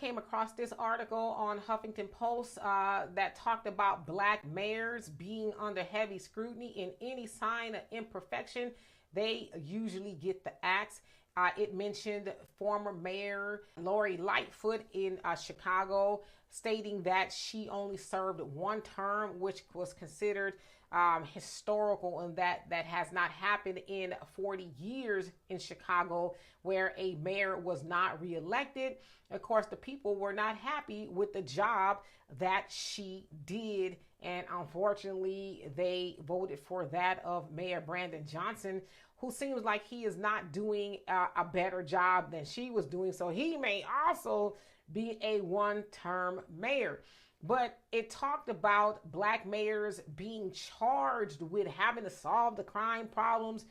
came across this article on Huffington Post that talked about black mayors being under heavy scrutiny. In any sign of imperfection, they usually get the axe. It mentioned former mayor Lori Lightfoot in Chicago, stating that she only served one term, which was considered historical, and that has not happened in 40 years in Chicago, where a mayor was not reelected. Of course, the people were not happy with the job that she did, and unfortunately, they voted for that of Mayor Brandon Johnson, who seems like he is not doing a better job than she was doing. So he may also be a one-term mayor. But it talked about black mayors being charged with having to solve the crime problems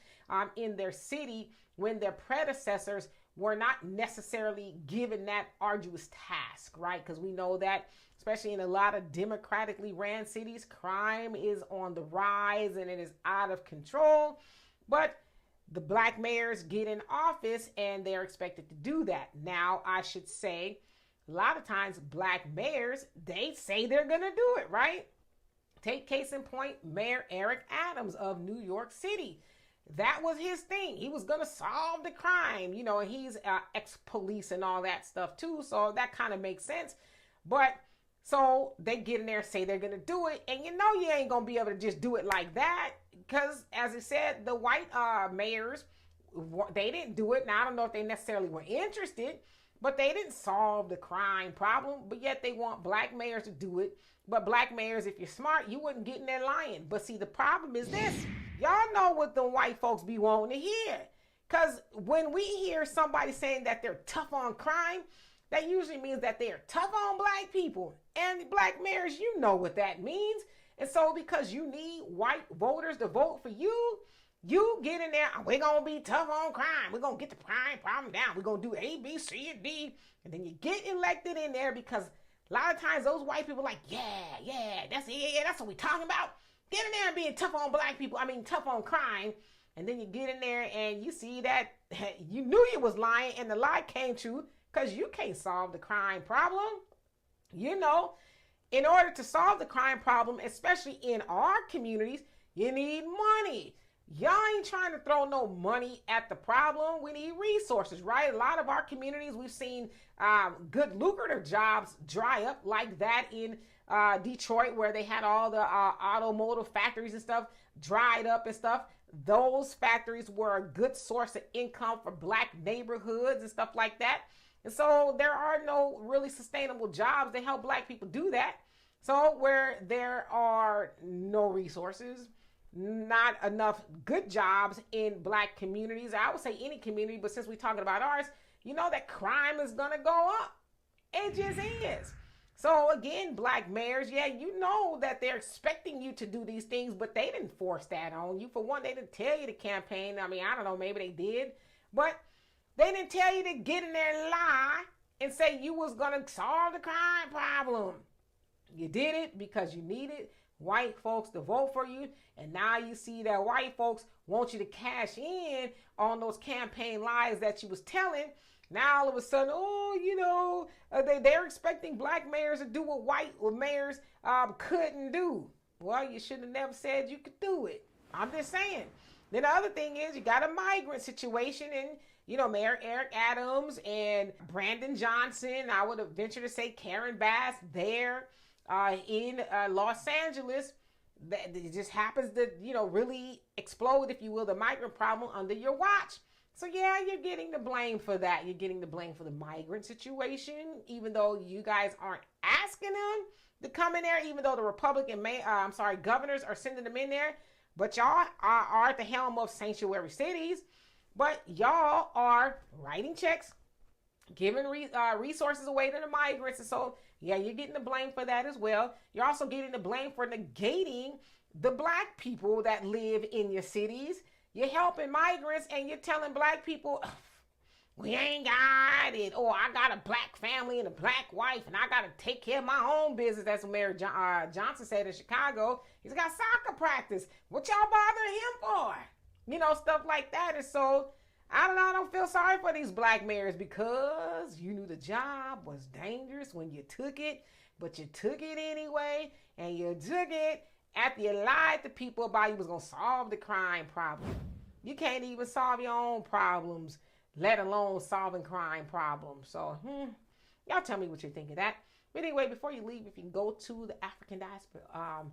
in their city when their predecessors were not necessarily given that arduous task, right? Because we know that, especially in a lot of democratically ran cities, crime is on the rise and it is out of control. But the black mayors get in office and they're expected to do that. Now, I should say, a lot of times black mayors, they say they're going to do it, right? Take case in point, Mayor Eric Adams of New York City. That was his thing. He was going to solve the crime. You know, he's ex-police and all that stuff too. So that kind of makes sense. But so they get in there and say they're going to do it. And you know you ain't going to be able to just do it like that. Because as I said, the white mayors, they didn't do it. Now, I don't know if they necessarily were interested, but they didn't solve the crime problem. But yet they want black mayors to do it. But black mayors, if you're smart, you wouldn't get in there lying. But see, the problem is this. Y'all know what the white folks be wanting to hear. Because when we hear somebody saying that they're tough on crime, that usually means that they are tough on black people. And black mayors, you know what that means. And so because you need white voters to vote for you, you get in there, we're going to be tough on crime. We're going to get the crime problem down. We're going to do A, B, C, and D. And then you get elected in there because a lot of times those white people are like, that's what we're talking about. Get in there and being tough on black people. I mean, tough on crime. And then you get in there and you see that you knew you was lying and the lie came true because you can't solve the crime problem. You know, in order to solve the crime problem, especially in our communities, you need money. Y'all ain't trying to throw no money at the problem. We need resources, right? A lot of our communities, we've seen good lucrative jobs dry up like that in Detroit, where they had all the automotive factories and stuff dried up and stuff. Those factories were a good source of income for black neighborhoods and stuff like that. And so there are no really sustainable jobs to help black people do that. So where there are no resources, not enough good jobs in black communities, I would say any community, but since we're talking about ours, you know that crime is going to go up. It just is. So again, black mayors, yeah, you know that they're expecting you to do these things, but they didn't force that on you. For one, they didn't tell you to campaign. I mean, I don't know, maybe they did, but they didn't tell you to get in there and lie and say you was going to solve the crime problem. You did it because you needed white folks to vote for you. And now you see that white folks want you to cash in on those campaign lies that you was telling. Now all of a sudden, they're expecting black mayors to do what white mayors couldn't do. Well, you should have never said you could do it. I'm just saying. Then the other thing is you got a migrant situation, and Mayor Eric Adams and Brandon Johnson, I would have ventured to say Karen Bass there in Los Angeles. That it just happens to, really explode, if you will, the migrant problem under your watch. So yeah, you're getting the blame for that. You're getting the blame for the migrant situation, even though you guys aren't asking them to come in there, even though the Republican governors are sending them in there. But y'all are at the helm of sanctuary cities. But y'all are writing checks, giving resources away to the migrants. And so, yeah, you're getting the blame for that as well. You're also getting the blame for negating the black people that live in your cities. You're helping migrants and you're telling black people, we ain't got it. Or I got a black family and a black wife and I got to take care of my own business. That's what Mayor Johnson said in Chicago. He's got soccer practice. What y'all bothering him for? Stuff like that. And so I don't know. I don't feel sorry for these black mayors because you knew the job was dangerous when you took it, but you took it anyway, and you took it after you lied to people about you was going to solve the crime problem. You can't even solve your own problems, let alone solving crime problems. So, y'all tell me what you think of that. But anyway, before you leave, if you can go to the African Diaspora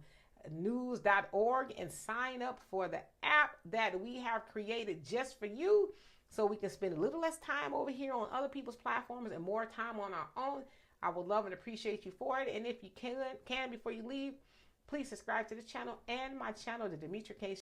news.org and sign up for the app that we have created just for you so we can spend a little less time over here on other people's platforms and more time on our own. I would love and appreciate you for it. And if you can before you leave, please subscribe to the channel and my channel, the Demetra Kaye